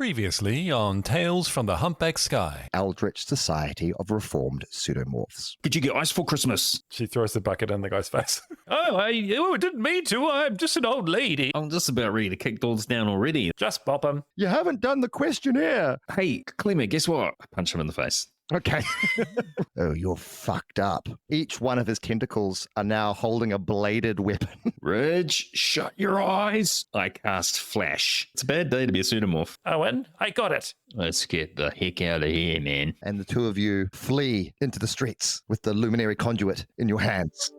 Previously on Tales from the Humpback Sky. Eldritch Society of Reformed Pseudomorphs. Could you get ice for Christmas? She throws the bucket in the guy's face. I didn't mean to. I'm just an old lady. I'm just about ready to kick doors down already. Just pop him. You haven't done the questionnaire. Hey, Clemmer, guess what? I punch him in the face. Okay. Oh, you're fucked up. Each one of his tentacles are now holding a bladed weapon. Ridge, shut your eyes. I cast Flash. It's a bad day to be a pseudomorph. Owen, I got it. Let's get the heck out of here, man. And the two of you flee into the streets with the luminary conduit in your hands.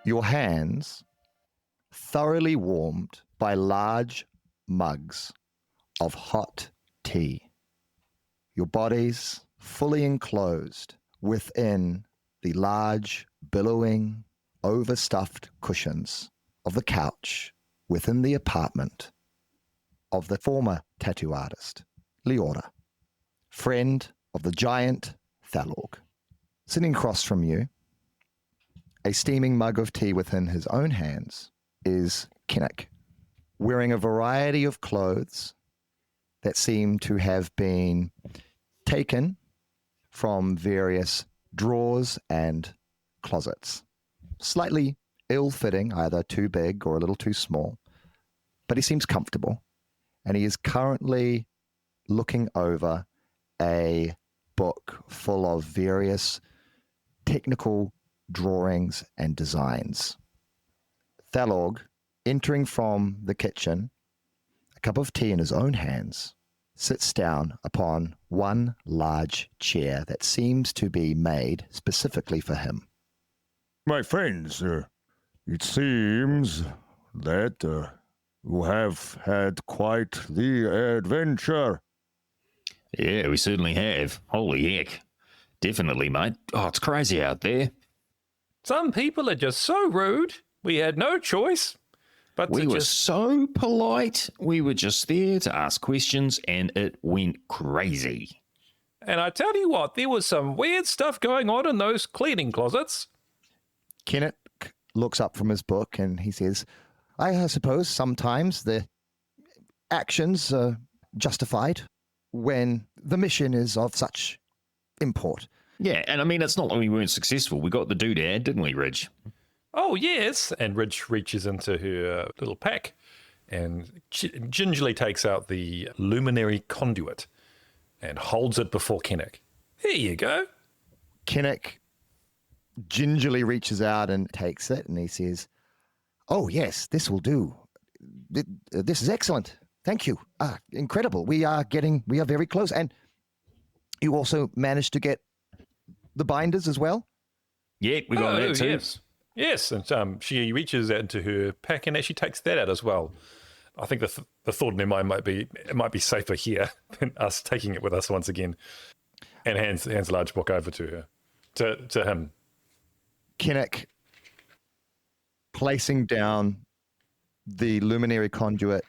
Your hands, thoroughly warmed by large mugs of hot tea. Your bodies fully enclosed within the large, billowing, overstuffed cushions of the couch within the apartment of the former tattoo artist, Leora, friend of the giant Thalorg. Sitting across from you, a steaming mug of tea within his own hands, is Kinnick, wearing a variety of clothes that seem to have been taken from various drawers and closets. Slightly ill-fitting, either too big or a little too small, but he seems comfortable, and he is currently looking over a book full of various technical drawings and designs. Thalorg, entering from the kitchen, a cup of tea in his own hands, sits down upon one large chair that seems to be made specifically for him. My friends, it seems that you have had quite the adventure. Yeah, we certainly have. Holy heck. Definitely, mate. Oh, it's crazy out there. Some people are just so rude. We had no choice. But we were so polite. We were just there to ask questions, and it went crazy. And I tell you what, there was some weird stuff going on in those cleaning closets. Kenneth looks up from his book and he says, I suppose sometimes the actions are justified when the mission is of such import. Yeah, and I mean, it's not like we weren't successful. We got the doodad, didn't we, Ridge? Oh, yes. And Ridge reaches into her little pack and gingerly takes out the luminary conduit and holds it before Kinnick. Here you go. Kinnick gingerly reaches out and takes it, and he says, oh, yes, this will do. This is excellent. Thank you. Incredible. We are very close. And you also managed to get the binders as well? Yeah, we got that too. Yes, and she reaches into her pack and actually takes that out as well. I think the thought in her mind might be it might be safer here than us taking it with us once again. And hands a large book over to her, to him. Kinnick, placing down the luminary conduit,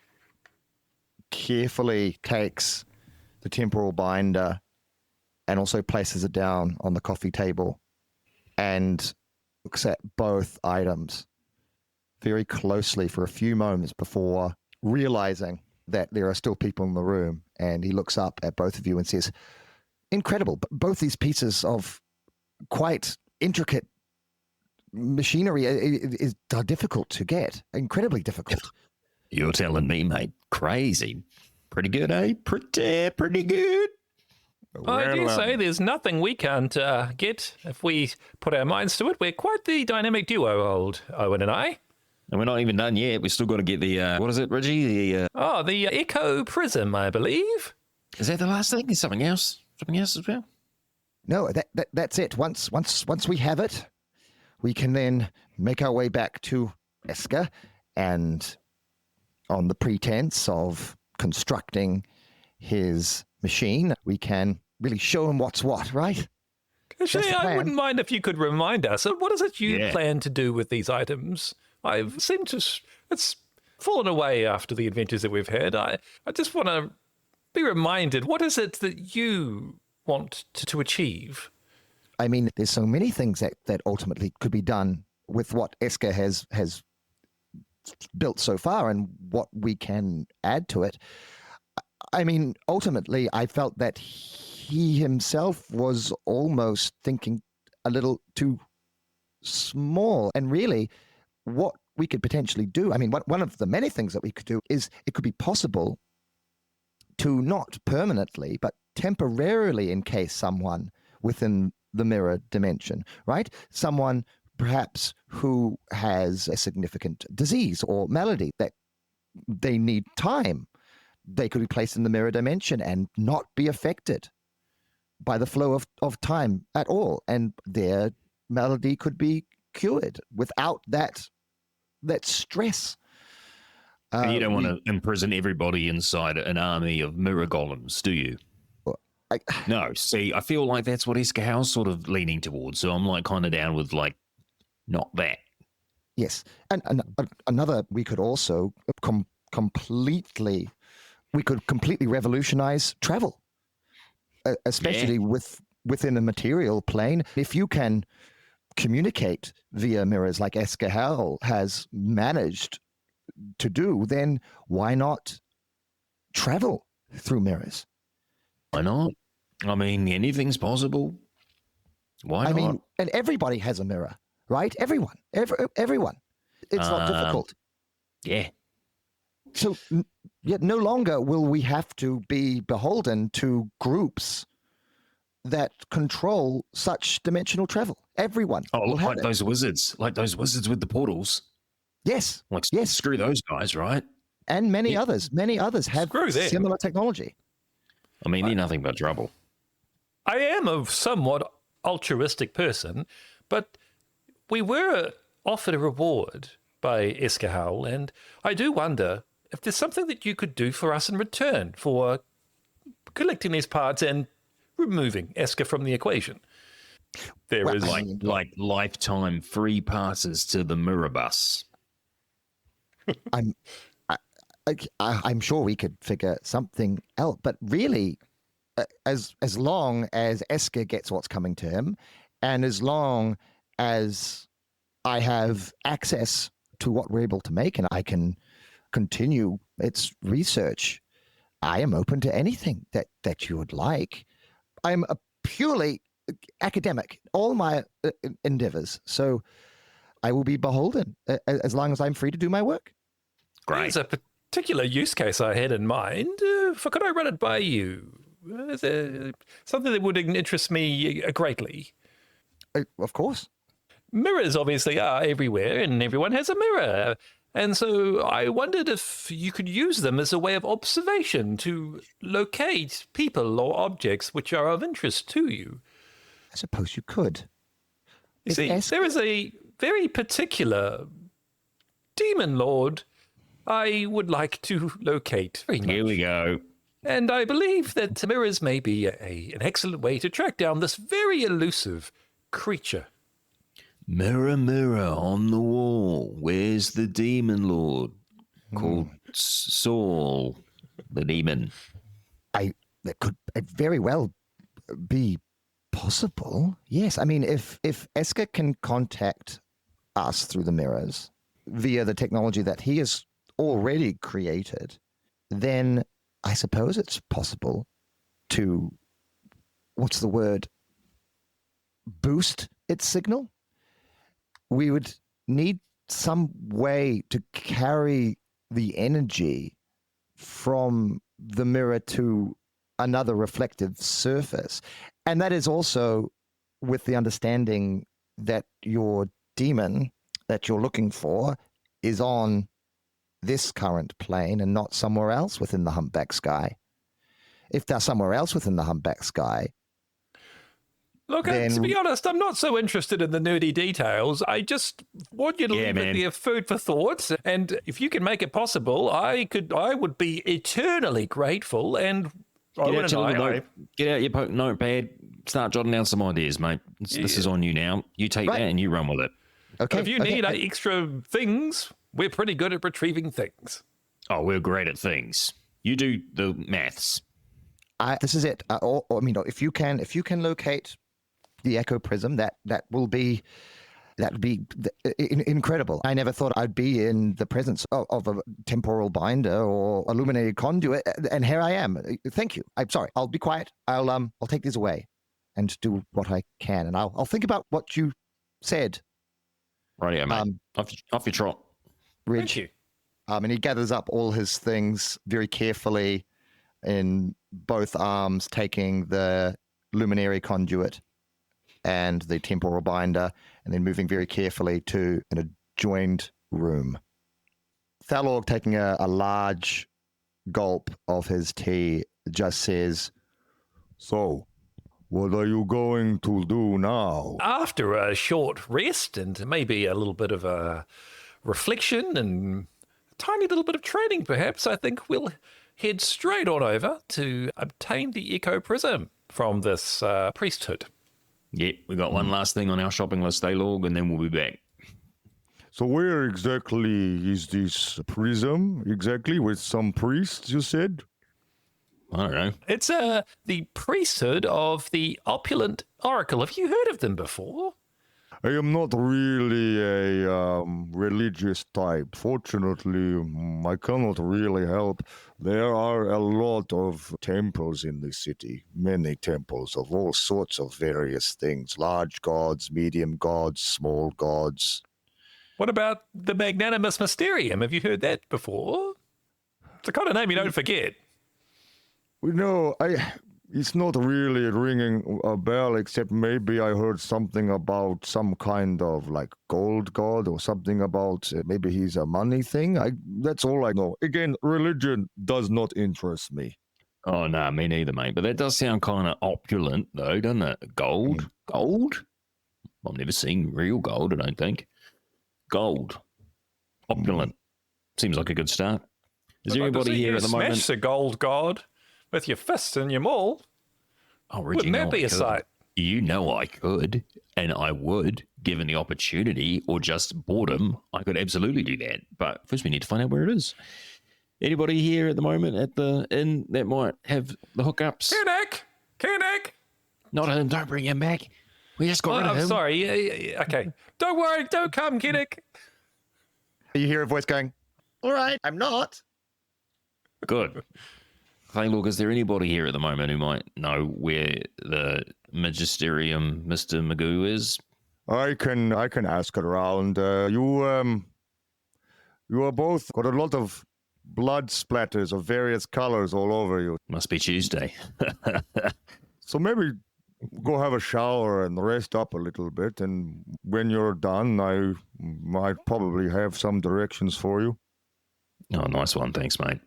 carefully takes the temporal binder and also places it down on the coffee table and looks at both items very closely for a few moments before realizing that there are still people in the room. And he looks up at both of you and says, incredible, but both these pieces of quite intricate machinery are difficult to get, incredibly difficult. You're telling me, mate. Crazy. Pretty good, eh? Pretty good. I do say there's nothing we can't get if we put our minds to it. We're quite the dynamic duo, old Owen and I. And we're not even done yet. We've still got to get the, what is it, Reggie? The Echo Prism, I believe. Is that the last thing? Is something else? Something else as well? No, that's it. Once we have it, we can then make our way back to Eska and on the pretense of constructing his machine, we can really show him what's what, right? Actually, the I plan. wouldn't mind if you could remind us. What is it you Yeah. plan to do with these items? I've seemed to... It's fallen away after the adventures that we've had. I just want to be reminded, what is it that you want to achieve? I mean, there's so many things that ultimately could be done with what Esker has built so far and what we can add to it. I mean, ultimately, I felt that he himself was almost thinking a little too small. And really, what we could potentially do, I mean, one of the many things that we could do is it could be possible to not permanently, but temporarily encase someone within the mirror dimension, right? Someone perhaps who has a significant disease or malady that they need time. They could be placed in the mirror dimension and not be affected by the flow of time at all. And their malady could be cured without that stress. You don't want to imprison everybody inside an army of mirror golems, do you? No, see, I feel like that's what Esker Howell's sort of leaning towards. So I'm like kind of down with like, not that. Yes. And another, we could also completely revolutionize travel, especially within a material plane. If you can communicate via mirrors like Esker Howell has managed to do, then why not travel through mirrors? Why not? I mean, anything's possible. Why not? I mean, and everybody has a mirror, right? Everyone. It's not difficult. Yeah. So yet no longer will we have to be beholden to groups that control such dimensional travel. Everyone will have like it. those wizards with the portals. Yes. Like, yes. Screw those guys, right? And many others have Screw them. similar technology. I mean, they're nothing but trouble. I am a somewhat altruistic person, but we were offered a reward by Esker Howell, and I do wonder if there's something that you could do for us in return for collecting these parts and removing Esker from the equation. There is like lifetime free passes to the mirror bus. I'm sure we could figure something out, but really, as long as Esker gets what's coming to him, and as long as I have access to what we're able to make, and I can continue its research, I am open to anything that you would like. I'm a purely academic, all my endeavors, so I will be beholden as long as I'm free to do my work. Great. There's a particular use case I had in mind. Could I run it by you? Is there something that would interest me greatly? Of course. Mirrors obviously are everywhere, and everyone has a mirror. And so I wondered if you could use them as a way of observation to locate people or objects which are of interest to you. I suppose you could. See, there is a very particular demon lord I would like to locate very much. Here we go. And I believe that mirrors may be an excellent way to track down this very elusive creature. Mirror, mirror on the wall, where's the demon lord called Saul, the demon? That could very well be possible. Yes, I mean, if Esker can contact us through the mirrors via the technology that he has already created, then I suppose it's possible to, boost its signal. We would need some way to carry the energy from the mirror to another reflective surface. And that is also with the understanding that your demon that you're looking for is on this current plane and not somewhere else within the humpback sky. If they're somewhere else within the humpback sky, Look, to be honest, I'm not so interested in the nerdy details. I just want you to leave it there, food for thought. And if you can make it possible, I would be eternally grateful. And get out your notepad, start jotting down some ideas, mate. This is on you now. You take that and you run with it. Okay. But if you need extra things, we're pretty good at retrieving things. Oh, we're great at things. You do the maths. This is it. If you can locate the echo prism, that would be incredible. I never thought I'd be in the presence of a temporal binder or illuminated conduit, and here I am. Thank you. I'm sorry. I'll be quiet. I'll take these away and do what I can, and I'll think about what you said. Rightio, mate. Off your trot. Ridge. Thank you. And he gathers up all his things very carefully in both arms, taking the luminary conduit and the temporal binder, and then moving very carefully to an adjoined room. Thalorg, taking a large gulp of his tea, just says, "So, what are you going to do now?" After a short rest and maybe a little bit of a reflection and a tiny little bit of training, perhaps, I think we'll head straight on over to obtain the Echo Prism from this priesthood. Yeah, we got one last thing on our shopping list, Log, and then we'll be back. So where exactly is this prism? Exactly, with some priests, you said? I don't know. It's the priesthood of the Opulent Oracle. Have you heard of them before? I am not really a religious type. Fortunately, I cannot really help. There are a lot of temples in the city, many temples of all sorts of various things. Large gods, medium gods, small gods. What about the Magnanimous Mysterium? Have you heard that before? It's the kind of name you don't forget. No, it's not really ringing a bell, except maybe I heard something about some kind of like gold god or something about maybe he's a money thing. That's all I know. Again, religion does not interest me. Oh, no, me neither, mate. But that does sound kind of opulent, though, doesn't it? Gold? Gold? I've never seen real gold, I don't think. Gold. Opulent. Seems like a good start. Is there anybody here at the moment? Smash the gold god with your fists and your maul. Oh, Reggie, wouldn't that be a sight? You know I could, and I would, given the opportunity or just boredom. I could absolutely do that. But first we need to find out where it is. Anybody here at the moment at the inn that might have the hookups? Kinnick! Not him. Don't bring him back. We just got rid of him. I'm sorry. Okay. Don't worry. Don't come, Kinnick. You hear a voice going, "All right, I'm not." Good. Hey, look, is there anybody here at the moment who might know where the Magisterium Mr. Magoo is? I can ask around. You are both got a lot of blood splatters of various colors all over you. Must be Tuesday. So maybe go have a shower and rest up a little bit, and when you're done, I might probably have some directions for you. Oh, nice one. Thanks, mate.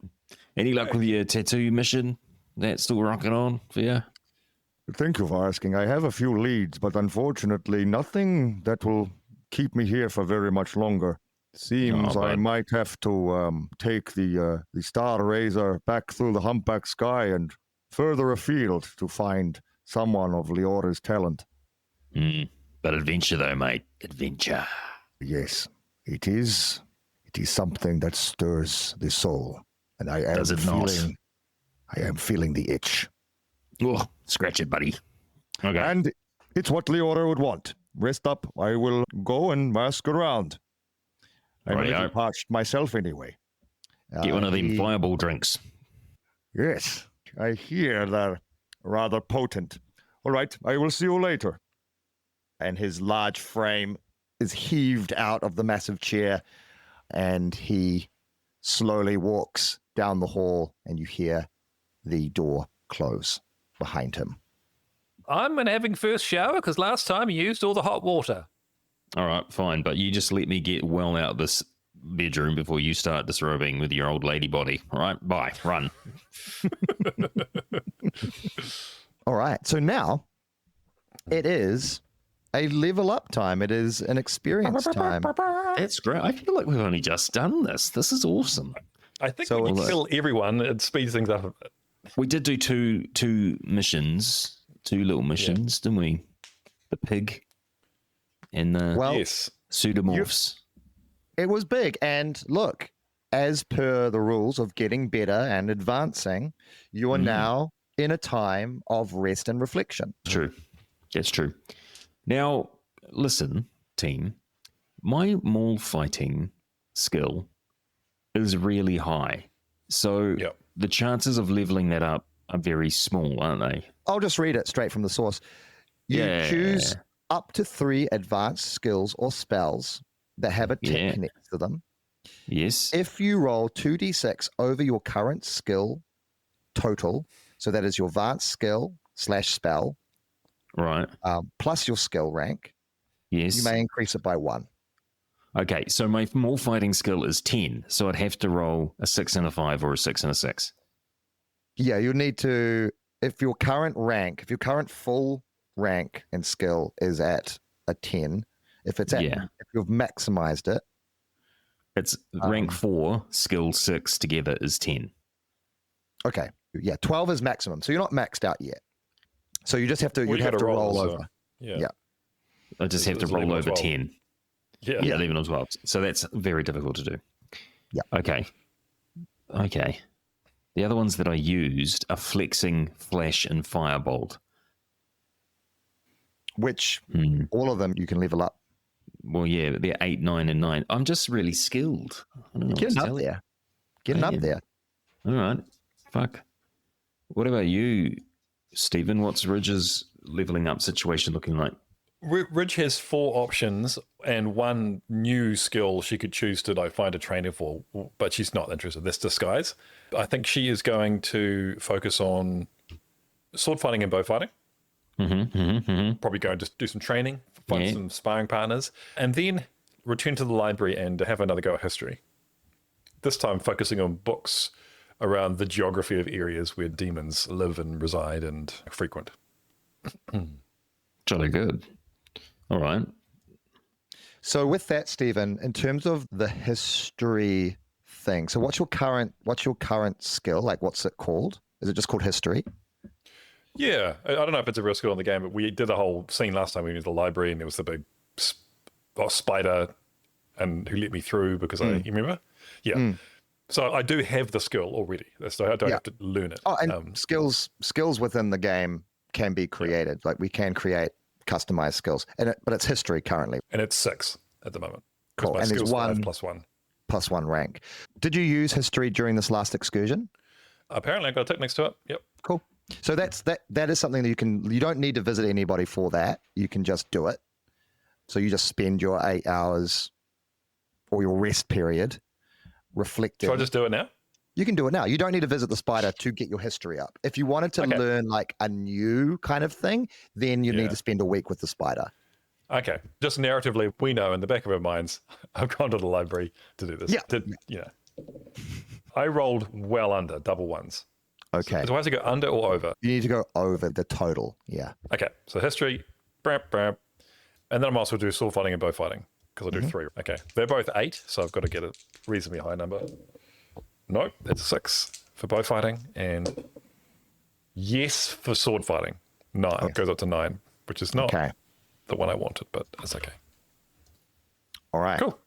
Any luck with your tattoo mission? That's still rocking on for you? Thank you for asking. I have a few leads, but unfortunately nothing that will keep me here for very much longer. Seems I might have to take the Star Razor back through the humpback sky and further afield to find someone of Leora's talent. But adventure though, mate. Adventure. Yes, it is. It is something that stirs the soul. And I am feeling the itch. Oh, scratch it, buddy. Okay. And it's what Leora would want. Rest up. I will go and mask around. I'm a little parched myself anyway. Get one of them fireball drinks. Yes, I hear they're rather potent. All right, I will see you later. And his large frame is heaved out of the massive chair, and he slowly walks down the hall, and you hear the door close behind him. I'm having first shower because last time you used all the hot water. All right, fine. But you just let me get well out of this bedroom before you start disrobing with your old lady body. All right, bye. Run. All right. So now It is a level up time. It is an experience time. That's great. I feel like we've only just done this. This is awesome. I think when you kill everyone, it speeds things up a bit. We did do two missions, two little missions, didn't we? The pig and the Yes. pseudomorphs. It was big. And look, as per the rules of getting better and advancing, you are now in a time of rest and reflection. True. That's true. Now, listen, team, my maul fighting skill is really high. So the chances of leveling that up are very small, aren't they? I'll just read it straight from the source. You choose up to 3 advanced skills or spells that have a tick next to them. Yes. If you roll 2d6 over your current skill total, so that is your advanced skill / spell, right, plus your skill rank, yes, you may increase it by 1. Okay, so my maul fighting skill is 10, so I'd have to roll a 6 and a 5 or a 6 and a 6. Yeah, you need to, if your current full rank and skill is at a 10, if it's at, if you've maximized it, it's rank 4, skill 6 together is 10. Okay, yeah, 12 is maximum, so you're not maxed out yet. So you just have to, you'd have to roll over. Yeah. I just have to roll over 10. Yeah, 11 or 12. So that's very difficult to do. Yeah. Okay. The other ones that I used are flexing, flash, and firebolt. Which all of them you can level up. Well, yeah, they're 8, 9, and 9. I'm just really skilled. I don't know. Getting up there. Getting up there. All right. Fuck. What about you, Stephen? What's Ridge's leveling up situation looking like? Ridge has 4 options and 1 new skill she could choose to find a trainer for, but she's not interested. That's disguise. I think she is going to focus on sword fighting and bow fighting. Probably go and just do some training, find some sparring partners, and then return to the library and have another go at history. This time focusing on books around the geography of areas where demons live and reside and frequent. Jolly good. All right. So with that, Stephen, in terms of the history thing, so what's your current skill? Like, what's it called? Is it just called history? Yeah, I don't know if it's a real skill in the game, but we did a whole scene last time we went to the library and there was the big spider and who let me through because you remember? Yeah. So I do have the skill already. So I don't have to learn it. Oh, and skills within the game can be created. Like we can create customized skills, but it's history currently. And it's 6 at the moment. Cool. My and there's 5 plus 1. Plus 1 rank. Did you use history during this last excursion? Apparently I got a tick next to it. Yep. Cool. So that is something that you don't need to visit anybody for that. You can just do it. So you just spend your 8 hours or your rest period reflecting. Should I just do it now? You can do it now. You don't need to visit the spider to get your history up. If you wanted to learn like a new kind of thing, then you need to spend a week with the spider. Okay. Just narratively, we know in the back of our minds, I've gone to the library to do this. Yeah. I rolled well under double ones. Okay. So do I have to go under or over? You need to go over the total. Yeah. Okay. So history, and then I'm also do sword fighting and bow fighting because I do 3. Okay. They're both 8, so I've got to get a reasonably high number. Nope, that's 6 for bow fighting, and yes for sword fighting. 9 It goes up to 9, which is not the one I wanted, but it's okay. All right. Cool.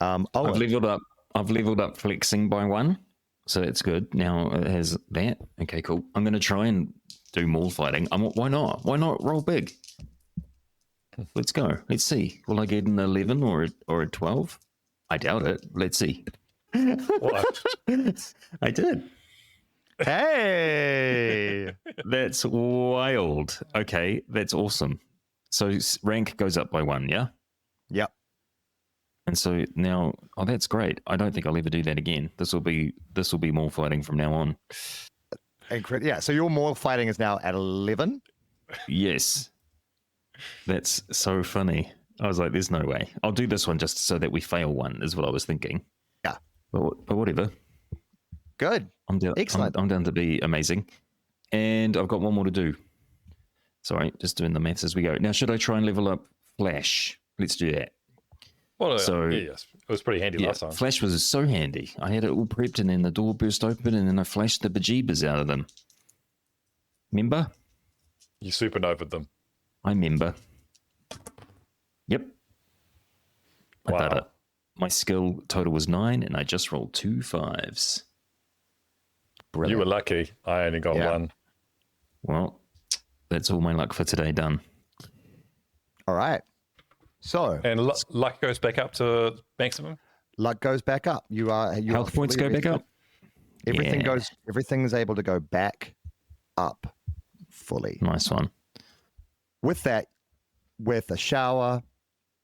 I've leveled up flexing by 1, so that's good. Now it has that. Okay, cool. I'm going to try and do maul fighting. Why not? Why not roll big? Let's go. Let's see. Will I get an 11 or a 12? I doubt it. Let's see. What? I did. Hey, that's wild. Okay, that's awesome. So rank goes up by 1, yeah? Yep. And so now, that's great. I don't think I'll ever do that again. This will be maul fighting from now on. Yeah. So your maul fighting is now at 11. Yes. That's so funny. I was like, there's no way. I'll do this one just so that we fail one, is what I was thinking. Yeah. But whatever. Good. I'm down. Excellent. I'm down to be amazing. And I've got one more to do. Sorry, just doing the maths as we go. Now, should I try and level up Flash? Let's do that. Well, yes, it was pretty handy last time. Flash was so handy. I had it all prepped, and then the door burst open, and then I flashed the bejeebers out of them. Remember? You supernovaed them. I remember. Yep. I did it. My skill total was 9, and I just rolled 2 5s. Brilliant. You were lucky. I only got 1. Well, that's all my luck for today done. All right. So and luck goes back up to maximum. Luck goes back up. Health points go back up. Everything is able to go back up fully. Nice one. With that, with a shower,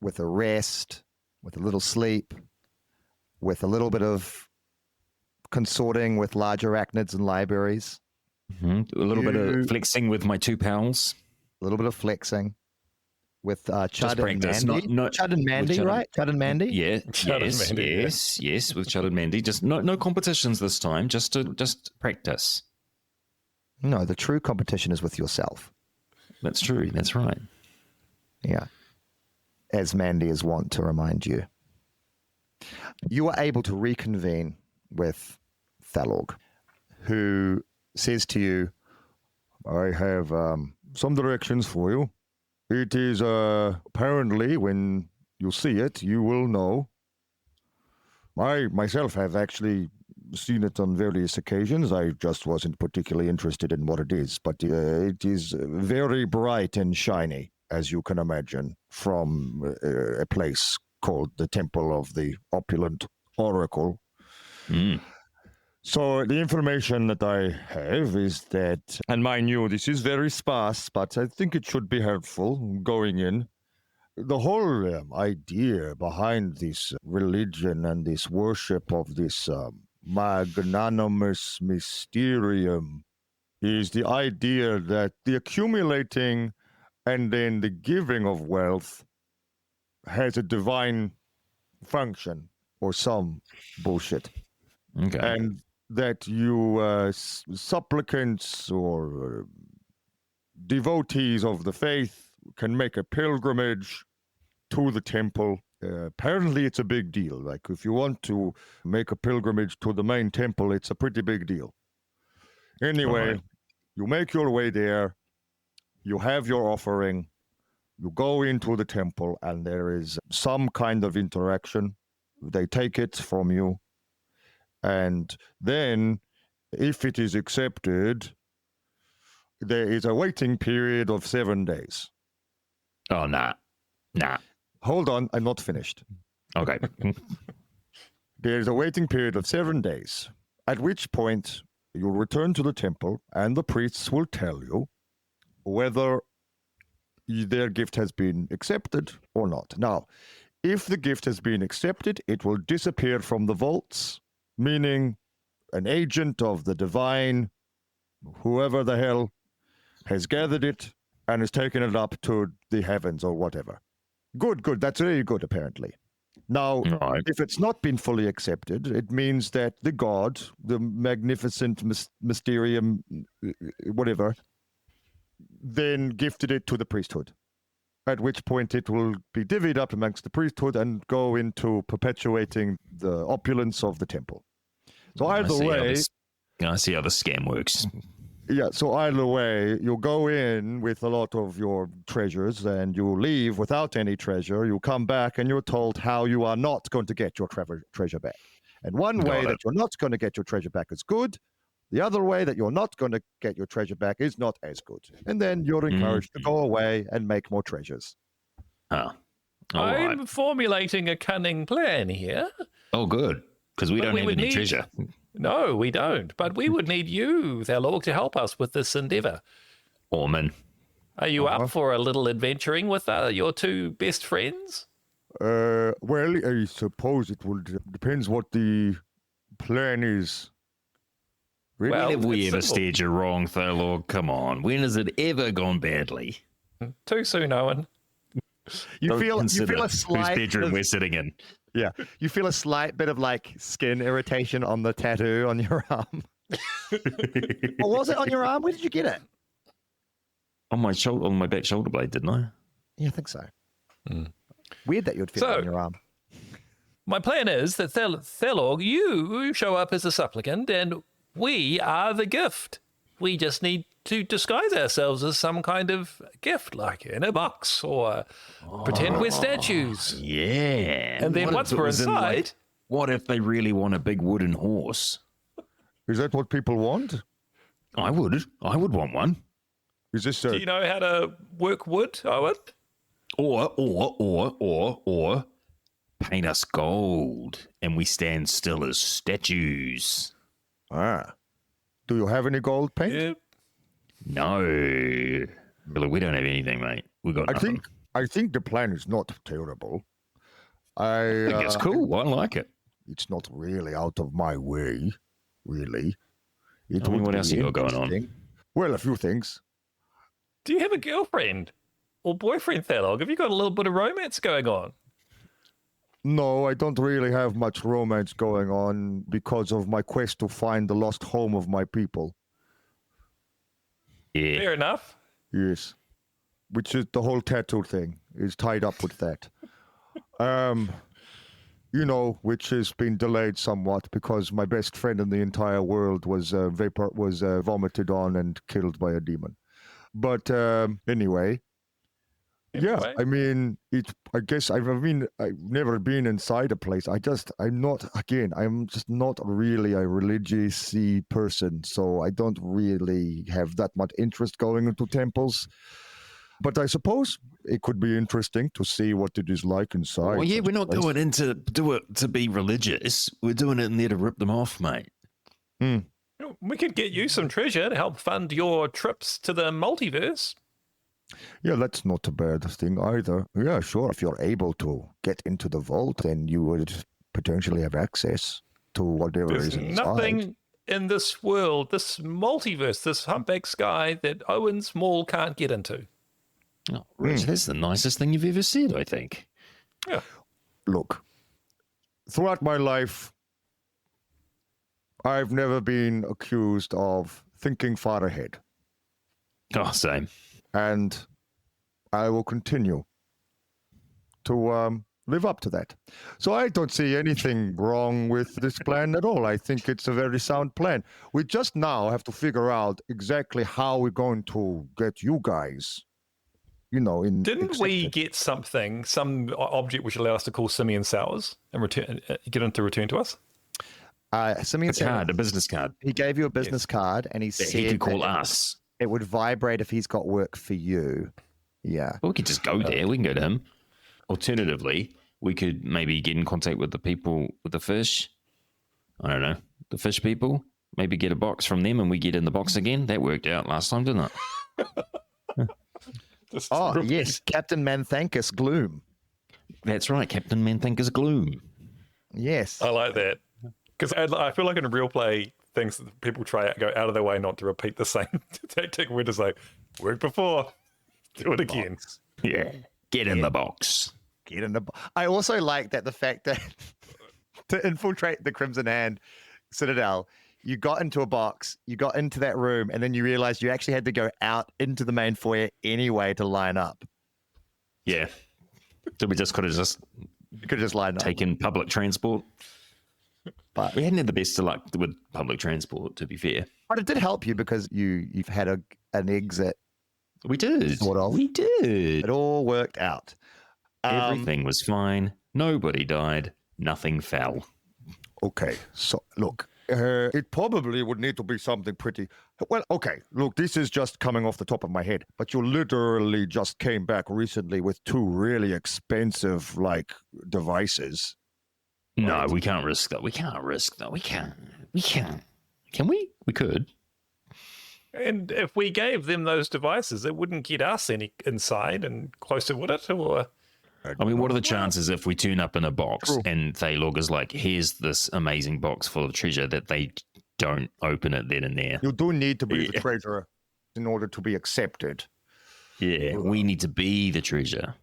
with a rest, with a little sleep, with a little bit of consorting with large arachnids and libraries. Mm-hmm. A little bit of flexing with my 2 pals. A little bit of flexing with Chud and practice, Mandy. Chud and Mandy, right? Chud and Mandy? Yeah. Yes, yes, with Chud and Mandy. Just no competitions this time, just practice. No, the true competition is with yourself. That's true. That's right. Yeah. As Mandy is wont to remind you. You are able to reconvene with Thalorg, who says to you, I have some directions for you. It is apparently, when you see it, you will know. I myself have actually seen it on various occasions. I just wasn't particularly interested in what it is, but it is very bright and shiny, as you can imagine, from a place called the Temple of the Opulent Oracle. Mm. So the information that I have is that, and mind you, this is very sparse, but I think it should be helpful going in. The whole idea behind this religion and this worship of this magnanimous mysterium is the idea that the accumulating and then the giving of wealth has a divine function or some bullshit. Okay. And that you supplicants or devotees of the faith can make a pilgrimage to the temple. Apparently it's a big deal. Like if you want to make a pilgrimage to the main temple, it's a pretty big deal. Anyway, You make your way there, you have your offering, you go into the temple, and there is some kind of interaction. They take it from you. And then, if it is accepted, there is a waiting period of 7 days. Oh, nah. Hold on, I'm not finished. Okay. There's a waiting period of 7 days, at which point you'll return to the temple, and the priests will tell you whether their gift has been accepted or not. Now, if the gift has been accepted, it will disappear from the vaults, meaning an agent of the divine, whoever the hell, has gathered it and has taken it up to the heavens or whatever. Good. That's really good, apparently. Now, if it's not been fully accepted, it means that the god, the magnificent mysterium, whatever, then gifted it to the priesthood. At which point it will be divvied up amongst the priesthood and go into perpetuating the opulence of the temple. So either way... I see how the scam works. Yeah, so either way, you'll go in with a lot of your treasures and you'll leave without any treasure. You'll come back and you're told how you are not going to get your treasure back. And one way that you're not going to get your treasure back is good. The other way that you're not going to get your treasure back is not as good. And then you're encouraged to go away and make more treasures. I'm formulating a cunning plan here. Oh, good. Because we don't have any treasure. No, we don't. But we would need you, Thalorg, to help us with this endeavor. Orman. Are you up for a little adventuring with your 2 best friends? Well, I suppose it will depends what the plan is. Really? Well, have we ever steered you wrong, Thalorg? Come on. When has it ever gone badly? Too soon, Owen. You feel a slight whose bedroom we're sitting in. Yeah, you feel a slight bit of like skin irritation on the tattoo on your arm. Or was it on your arm? Where did you get it? on my shoulder, on my back shoulder blade, didn't I? Yeah, I think so. Weird that you'd feel it on your arm. My plan is that Thelog, you show up as a supplicant, and we are the gift. We just need to disguise ourselves as some kind of gift, like in a box, or pretend we're statues. Yeah. And then once we're inside... what if they really want a big wooden horse? Is that what people want? I would want one. Is this? Do you know how to work wood, Owen? Or paint us gold, and we stand still as statues. Do you have any gold paint? Yeah. No, really, we don't have anything, mate. We got. Nothing. I think the plan is not terrible. I think it's cool. I like it. It's not really out of my way, really. What else you got going on? Well, a few things. Do you have a girlfriend or boyfriend, Thelog? Have you got a little bit of romance going on? No, I don't really have much romance going on because of my quest to find the lost home of my people. Yeah. Fair enough. Yes. Which is the whole tattoo thing is tied up with that. Which has been delayed somewhat because my best friend in the entire world was vomited on and killed by a demon. But anyway. Yeah, I mean, I've never been inside a place. I'm just not really a religious-y person, so I don't really have that much interest going into temples. But I suppose it could be interesting to see what it is like inside. Well, yeah, we're not going in to do it to be religious. We're doing it in there to rip them off, mate. We could get you some treasure to help fund your trips to the multiverse. Yeah, that's not a bad thing either. Yeah, sure. If you're able to get into the vault, then you would potentially have access to whatever is inside. There's nothing in this world, this multiverse, this humpback sky that Owen's Mall can't get into. Oh, Rich, that's the nicest thing you've ever said, I think. Yeah. Look, throughout my life, I've never been accused of thinking far ahead. Oh, same. And I will continue to live up to that. So I don't see anything wrong with this plan at all. I think it's a very sound plan. We just now have to figure out exactly how we're going to get you guys, Didn't we get some object which allowed us to call Simeon Sowers and get him to return to us? Simeon Sowers, a business card. He gave you a business card, and he said he could call us. It would vibrate if he's got work for you. Yeah. Well, we could just go there. We can go to him. Alternatively, we could maybe get in contact with the people with the fish. I don't know. The fish people. Maybe get a box from them and we get in the box again. That worked out last time, didn't it? Yes. Captain Manthankus Gloom. That's right. Captain Manthankus Gloom. Yes. I like that. Because I feel like in real play, things that people go out of their way not to repeat the same tactic. We're just like, worked before, do it again. Yeah, get in the box. Get in the box. I also like that the fact that to infiltrate the Crimson Hand Citadel, you got into a box, you got into that room, and then you realized you actually had to go out into the main foyer anyway to line up. Yeah. So we just could have just lined up. Taken public transport. But we hadn't had the best of luck with public transport, to be fair. But it did help you because you've had an exit. We did. Sort of. We did. It all worked out. Everything was fine. Nobody died. Nothing fell. Okay. So, look, it probably would need to be something pretty... Well, okay. Look, this is just coming off the top of my head. But you literally just came back recently with 2 really expensive, devices. No, right. We can't risk that. We can't. Can we? We could. And if we gave them those devices, it wouldn't get us any inside and closer, would it? Or I mean, what are the chances if we turn up in a box and Thelog is like, here's this amazing box full of treasure, that they don't open it then and there? You do need to be the treasurer in order to be accepted. Yeah, we need to be the treasure.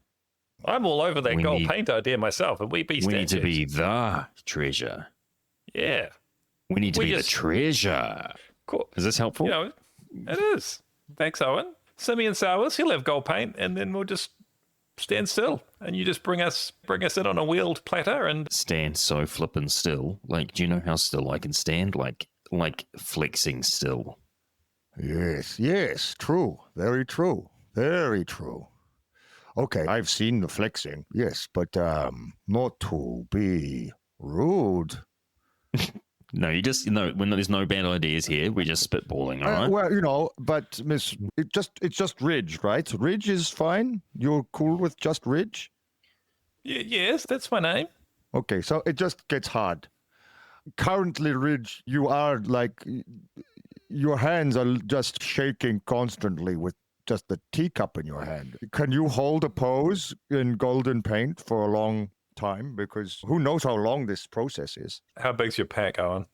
I'm all over that gold paint idea myself, and we be statues. We need to be the treasure. Yeah. We need to be the treasure. Cool. Is this helpful? It is. Thanks, Owen. Simeon Sowers, he'll have gold paint, and then we'll just stand still, and you just bring us in on a wheeled platter and stand so flippin' still. Like, do you know how still I can stand? Like flexing still. Yes, true. Very true. Very true. Okay, I've seen the flexing, yes, but not to be rude. No, when there's no bad ideas here, we're just spitballing, all right? Well, but Miss, it's just Ridge, right? So Ridge is fine. You're cool with just Ridge? yes, that's my name. Okay, so it just gets hard. Currently, Ridge, you are like, your hands are just shaking constantly with just the teacup in your hand. Can you hold a pose in golden paint for a long time? Because who knows how long this process is. How big's your pack, Owen?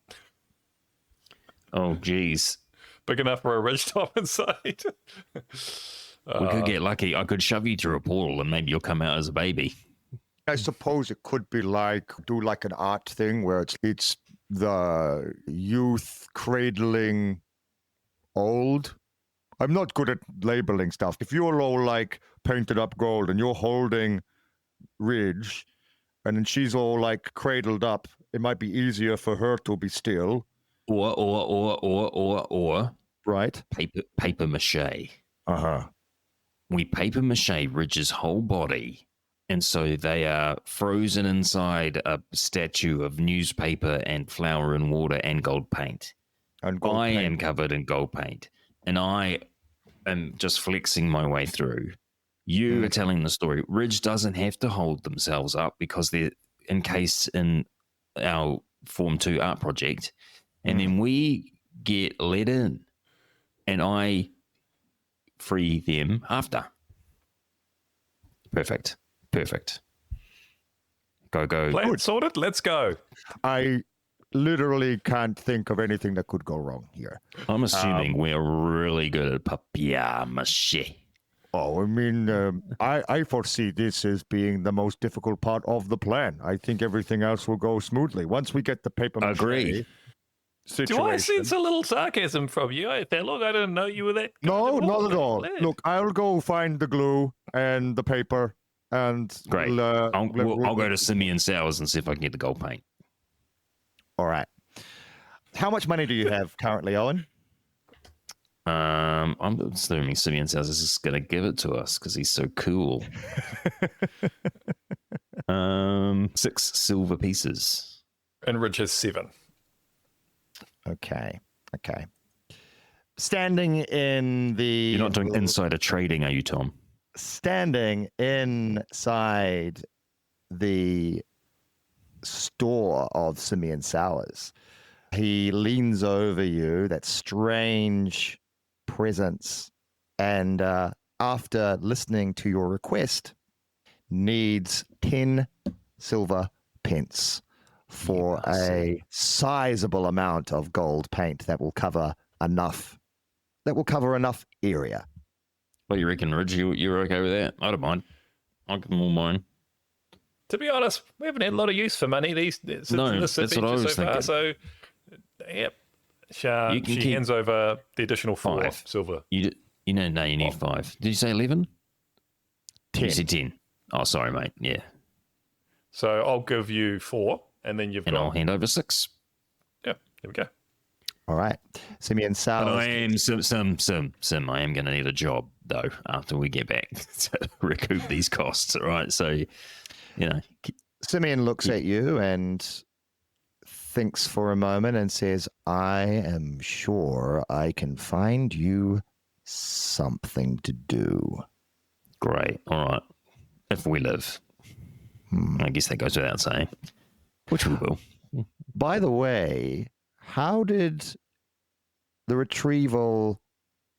Oh, geez. Big enough for a ridge top inside? We could get lucky. I could shove you through a portal and maybe you'll come out as a baby. I suppose it could be do like an art thing where it's the youth cradling old. I'm not good at labeling stuff. If you're all like painted up gold and you're holding Ridge and then she's all like cradled up, it might be easier for her to be still. Or. Right. Paper mache. Uh-huh. We paper mache Ridge's whole body. And so they are frozen inside a statue of newspaper and flour and water and gold paint. And gold I paint. am covered in gold paint. And I am just flexing my way through. You are telling the story. Ridge doesn't have to hold themselves up because they're encased in our Form 2 art project. And then we get let in. And I free them after. Perfect. Go. Plan sorted? Let's go. I literally can't think of anything that could go wrong here. I'm assuming we're really good at papier mache. Oh, I mean, I foresee this as being the most difficult part of the plan. I think everything else will go smoothly. Once we get the paper mache Agree. situation. Do I sense a little sarcasm from you, Othello? I didn't know you were that. No, not at all. Look, I'll go find the glue and the paper, and Great. I'll go to Simeon Sowers and see if I can get the gold paint. All right. How much money do you have currently, Owen? I'm assuming Simeon Sowers is just going to give it to us because he's so cool. 6 silver pieces. And Ridge has 7. Okay. Standing in the... You're not doing insider trading, are you, Tom? Standing inside the store of Simeon Sowers, he leans over you, that strange presence, and after listening to your request, needs 10 silver pence for a sizable amount of gold paint that will cover enough area. What you reckon, Ridge? You're okay with that? I don't mind. I'll give them all mine. To be honest, we haven't had a lot of use for money that's what I was thinking. Far, so, yep. She hands over the additional 4 silver. You need 5. Did you say 11? 10. You said 10. Oh, sorry, mate. Yeah. So I'll give you 4, and then I'll hand over 6. Yeah, there we go. All right. Simeon Sowers. But I am, Sim, I am going to need a job, though, after we get back to recoup these costs, all right? So, Simeon looks at you and thinks for a moment and says, I am sure I can find you something to do. Great. All right. If we live. I guess that goes without saying, which we will. By the way, how did the retrieval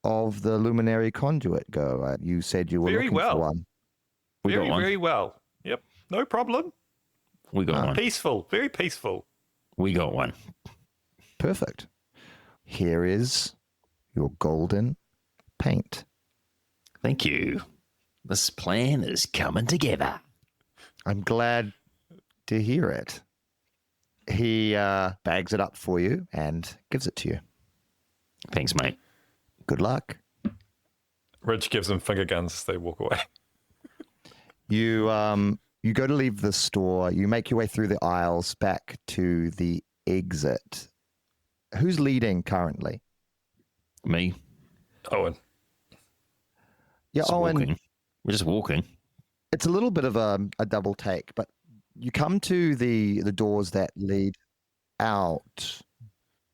of the luminary conduit go? You said you were looking for one. Very well. Yep. No problem. We got one. Peaceful. Very peaceful. We got one. Perfect. Here is your golden paint. Thank you. This plan is coming together. I'm glad to hear it. He bags it up for you and gives it to you. Thanks, mate. Good luck. Ridge gives them finger guns as they walk away. You go to leave the store. You make your way through the aisles back to the exit. Who's leading currently? Me. Owen. Yeah, Just Owen. walking. We're just walking. It's a little bit of a double take, but you come to the doors that lead out,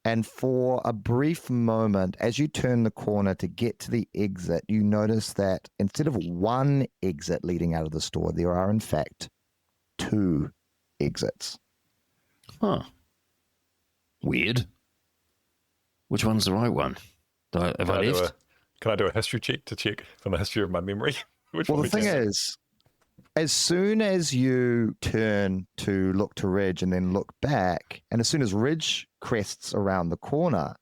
and for a brief moment, as you turn the corner to get to the exit, you notice that instead of one exit leading out of the store, there are in fact 2 exits. Huh. Weird. Which one's the right one? Have I left? Can I do a history check to check from the history of my memory? Well, the thing is, as soon as you turn to look to Ridge and then look back, and as soon as Ridge crests around the corner,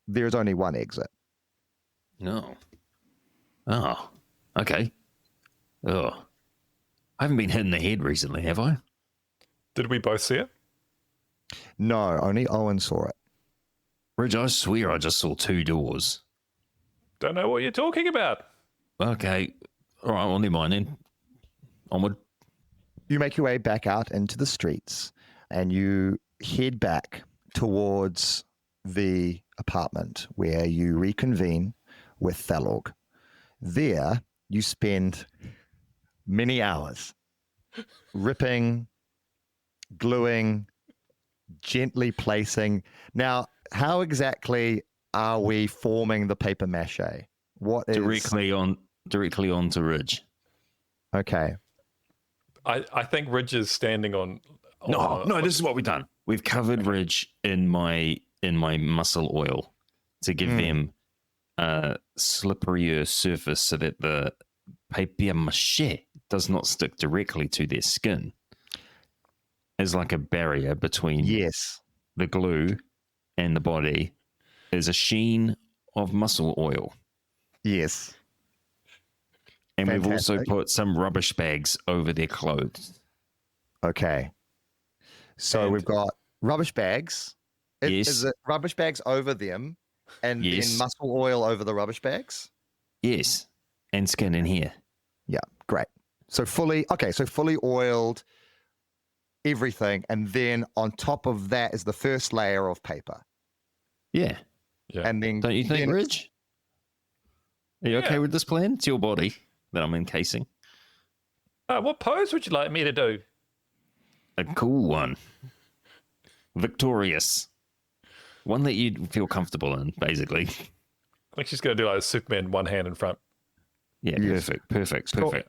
there's only one exit. No. Oh. Okay. Oh. I haven't been hit in the head recently, have I? Did we both see it? No, only Owen saw it. Ridge, I swear I just saw 2 doors. Don't know what you're talking about. Okay. All right, well, never mind then. Onward. You make your way back out into the streets and you head back towards the apartment where you reconvene with Thalorg. There, you spend many hours ripping, gluing, gently placing. Now, how exactly are we forming the paper mache? What is Directly onto Ridge. Okay. I think Ridge is standing on. No, this is what we've done. We've covered Ridge in my muscle oil to give them a slipperier surface so that the papier mâché does not stick directly to their skin. As like a barrier between the glue and the body is a sheen of muscle oil. Yes. And Fantastic. we've also put some rubbish bags over their clothes. Okay. So we've got rubbish bags. Yes. Is it rubbish bags over them and then muscle oil over the rubbish bags? Yes. And skin in here. Yeah, great. So fully oiled everything. And then on top of that is the first layer of paper. Yeah. And then don't you think, Ridge? Are you okay with this plan? It's your body that I'm encasing. What pose would you like me to do? A cool one. Victorious. One that you'd feel comfortable in, basically. I think she's going to do like a Superman, one hand in front. Yeah, perfect. So,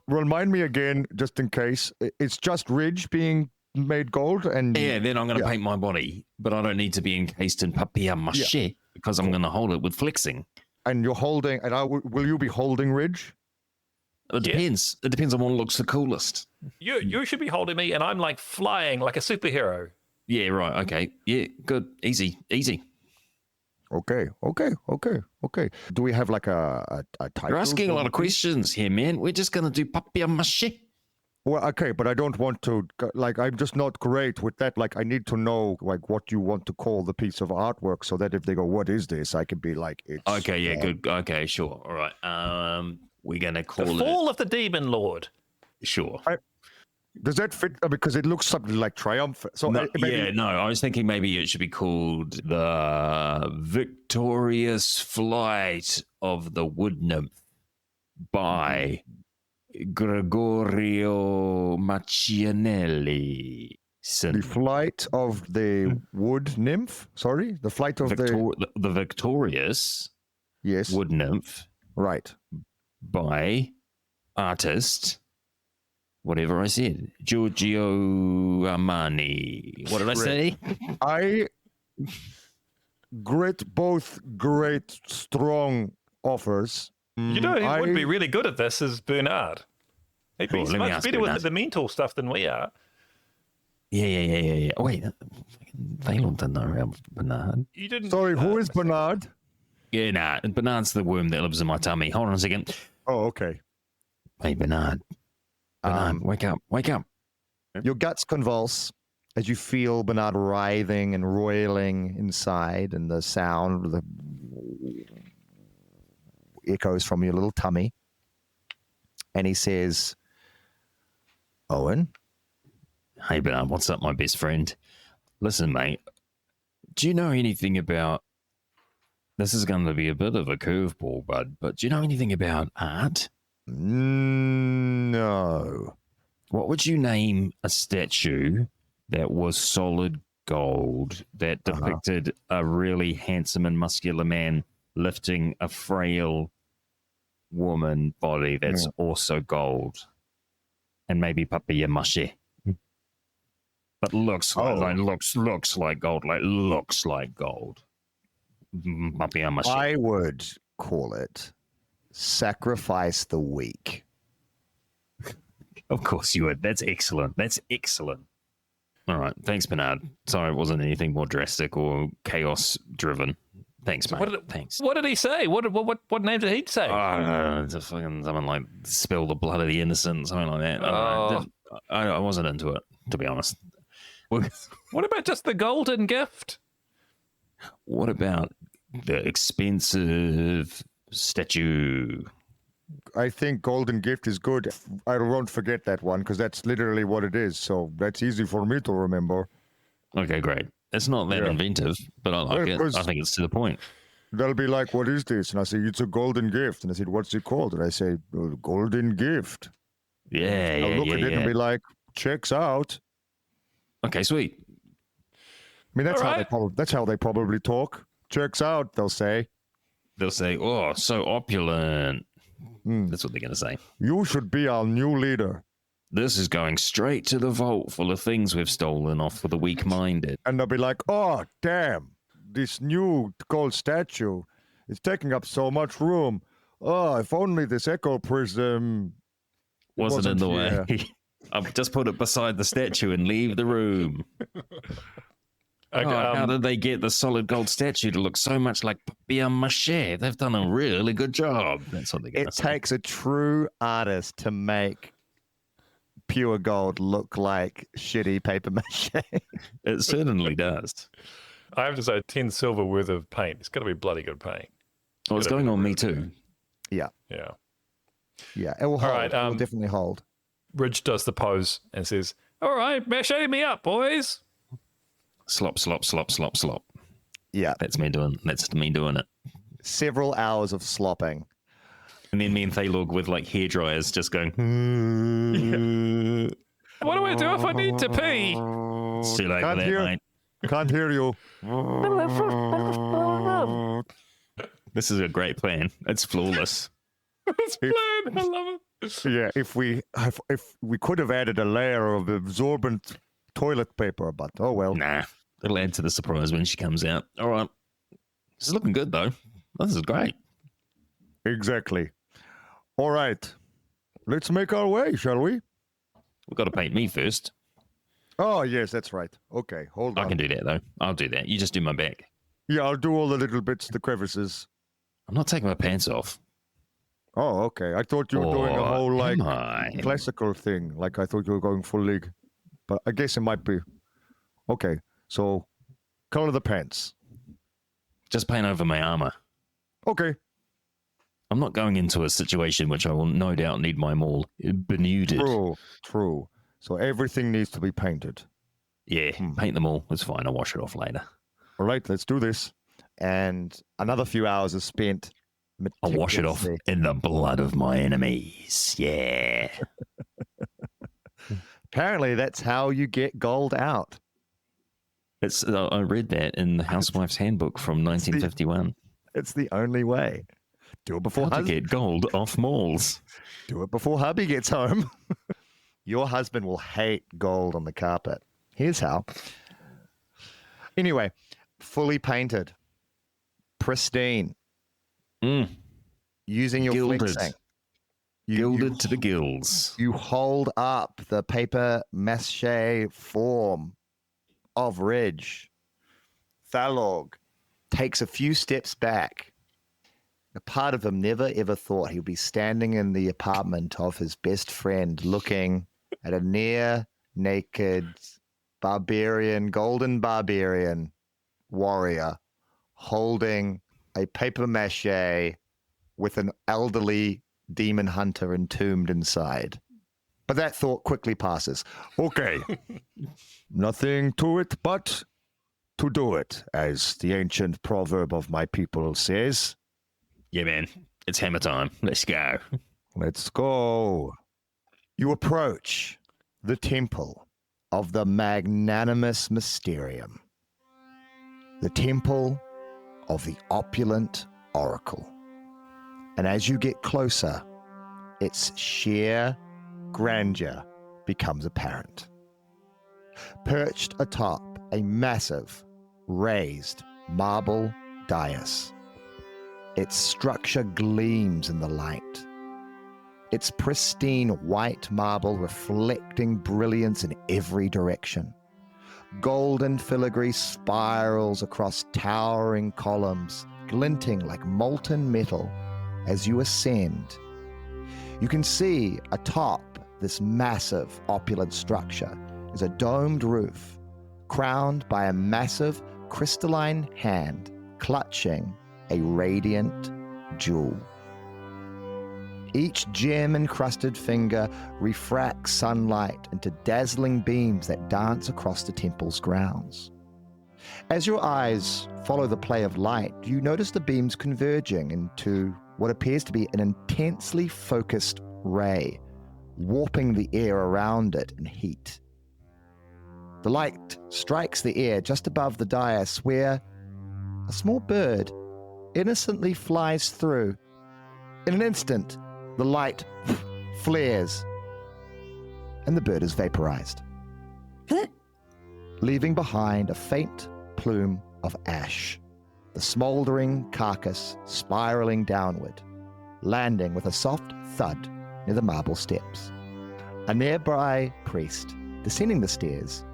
remind me again, just in case. It's just Ridge being made gold, and then I'm going to paint my body, but I don't need to be encased in papier mâché because I'm going to hold it with flexing. And you're holding, and will you be holding Ridge? It depends. It depends on what looks the coolest. You should be holding me, and I'm like flying like a superhero. Yeah, right. Okay. Yeah, good. Easy. Okay. Do we have like a title? You're asking a lot of questions here, man. We're just going to do papier mâché. Well, okay, but I don't want to, like, I'm just not great with that. Like, I need to know, like, what you want to call the piece of artwork so that if they go, what is this? I can be like, it's... Okay, yeah, good. Okay, sure. All right. We're going to call The Fall of the Demon Lord. Sure. Does that fit? Because it looks something like Triumph. So no, I was thinking maybe it should be called The Victorious Flight of the Wood Nymph by Gregorio Macchianelli. The Flight of the Wood Nymph? Sorry? The Flight of the Victorious Wood Nymph. Right. By artist... Whatever I said. Giorgio Armani. What did I say? Both great, strong offers. You know who would be really good at this is Bernard. He's much better with the mental stuff than we are. Yeah. Oh, wait. They don't know about Bernard. You didn't. Sorry, who is Bernard? Yeah, nah. Bernard's the worm that lives in my tummy. Hold on a second. Oh, okay. Hey, Bernard. Wake up. Your guts convulse as you feel Bernard writhing and roiling inside, and the sound of echoes from your little tummy. And he says, Owen? Hey, Bernard, what's up, my best friend? Listen, mate, do you know anything about... This is going to be a bit of a curveball, bud, but do you know anything about art? No. What would you name a statue that was solid gold that depicted a really handsome and muscular man lifting a frail woman body that's also gold? And maybe papier mache. But looks like gold, like looks like gold. Papier mache. I would call it Sacrifice the Weak. Of course you would. That's excellent. That's excellent. All right. Thanks, Bernard. Sorry it wasn't anything more drastic or chaos-driven. Thanks, mate. Thanks. What did he say? What name did he say? It's a fucking something like spill the blood of the innocent, something like that. I wasn't into it, to be honest. What about just the golden gift? What about the expensive statue? I think golden gift is good. I won't forget that one because that's literally what it is. So that's easy for me to remember. Okay, great. It's not that inventive, but I like it. I think it's to the point. They'll be like, what is this? And I say, it's a golden gift. And I said, what's it called? And I say, golden gift. Yeah, I'll look at it and be like, checks out. Okay, sweet. I mean, that's how they probably talk. Checks out, they'll say. They'll say, oh, so opulent. That's what they're going to say. You should be our new leader. This is going straight to the vault full of things we've stolen off for the weak-minded. And they'll be like, oh, damn, this new gold statue is taking up so much room. Oh, if only this echo prism wasn't in the way. I'll just put it beside the statue and leave the room. Okay, how did they get the solid gold statue to look so much like papier mache? They've done a really good job. That's what they're going to say. It takes a true artist to make pure gold look like shitty paper mache. It certainly does. I have to say, 10 silver worth of paint. It's got to be bloody good paint. Well, it's going on me too. Yeah. Yeah. Yeah, it will hold. All right, it will definitely hold. Ridge does the pose and says, all right, mache me up, boys. Slop, slop, slop, slop, slop. Yeah. That's me doing it. Several hours of slopping. And then me and Thaylog with like hair dryers just going. What do I do if I need to pee? See you later, mate. Can't hear you. This is a great plan. It's flawless. This plan, I love it. Yeah, if we could have added a layer of absorbent toilet paper, but oh well. Nah, it'll add to the surprise when she comes out. All right. This is looking good, though. This is great. Exactly. All right. Let's make our way, shall we? We've got to paint me first. Oh, yes, that's right. Okay, hold on. I can do that, though. I'll do that. You just do my back. Yeah, I'll do all the little bits, the crevices. I'm not taking my pants off. Oh, okay. I thought you were doing a whole, like, am I? classical thing. Like, I thought you were going full league. But I guess it might be. Okay, so color the pants. Just paint over my armor. Okay. I'm not going into a situation which I will no doubt need my all benuded. True. So everything needs to be painted. Yeah, paint them all. It's fine. I'll wash it off later. All right, let's do this. And another few hours is spent. I'll wash it off in the blood of my enemies. Yeah. Apparently, that's how you get gold out. It's. I read that in the Housewife's Handbook from 1951. It's the only way. Do it before How to get gold off malls. Do it before hubby gets home. Your husband will hate gold on the carpet. Here's how. Anyway, fully painted, pristine, using your Gilded. flexing. Gilded to the gills. You hold up the paper mache form of Ridge. Thalog takes a few steps back. A part of him never ever thought he'd be standing in the apartment of his best friend looking at a near naked golden barbarian warrior holding a paper mache with an elderly demon hunter entombed inside. But that thought quickly passes. Okay. Nothing to it but to do it, as the ancient proverb of my people says. Yeah, man. It's hammer time. Let's go. Let's go. You approach the temple of the magnanimous Mysterium, the temple of the Opulent Oracle. And as you get closer, its sheer grandeur becomes apparent. Perched atop a massive, raised marble dais, its structure gleams in the light, its pristine white marble reflecting brilliance in every direction. Golden filigree spirals across towering columns, glinting like molten metal as you ascend. You can see atop this massive, opulent structure is a domed roof, crowned by a massive crystalline hand clutching a radiant jewel. Each gem-encrusted finger refracts sunlight into dazzling beams that dance across the temple's grounds. As your eyes follow the play of light, you notice the beams converging into what appears to be an intensely focused ray, warping the air around it in heat. The light strikes the air just above the dais, where a small bird innocently flies through. In an instant, the light flares, and the bird is vaporized, leaving behind a faint plume of ash, the smoldering carcass spiraling downward, landing with a soft thud near the marble steps. A nearby priest, descending the stairs,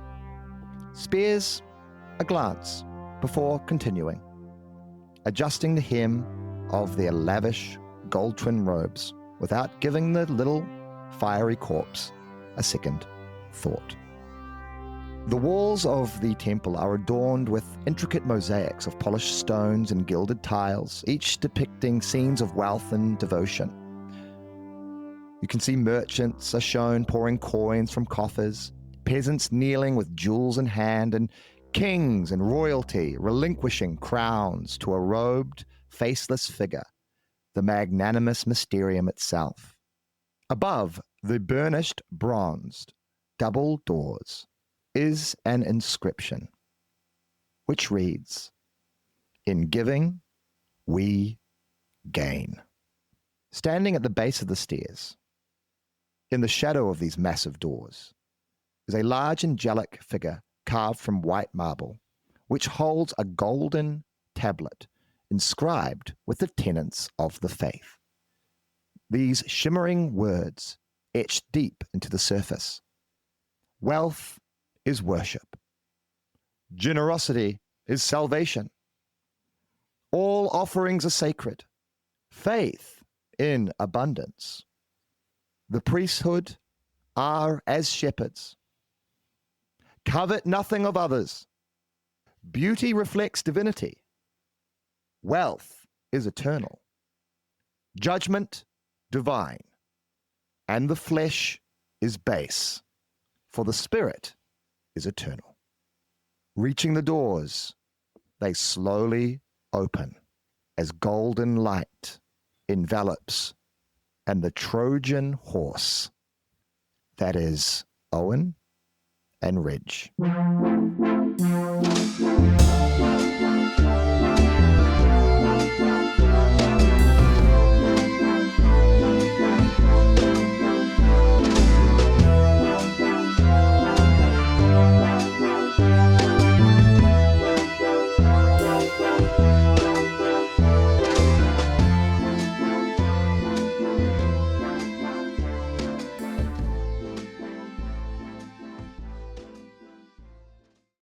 spares a glance before continuing, adjusting the hem of their lavish gold twin robes without giving the little fiery corpse a second thought. The walls of the temple are adorned with intricate mosaics of polished stones and gilded tiles, each depicting scenes of wealth and devotion. You can see merchants are shown pouring coins from coffers, peasants kneeling with jewels in hand, and kings and royalty relinquishing crowns to a robed, faceless figure, the magnanimous Mysterium itself. Above the burnished, bronzed, double doors is an inscription, which reads, "In giving, we gain." Standing at the base of the stairs, in the shadow of these massive doors, is a large angelic figure carved from white marble, which holds a golden tablet inscribed with the tenets of the faith. These shimmering words etched deep into the surface. Wealth is worship. Generosity is salvation. All offerings are sacred. Faith in abundance. The priesthood are as shepherds. Covet nothing of others. Beauty reflects divinity. Wealth is eternal. Judgment divine. And the flesh is base, for the spirit is eternal. Reaching the doors, they slowly open as golden light envelops and the Trojan horse, that is Owen and Ridge.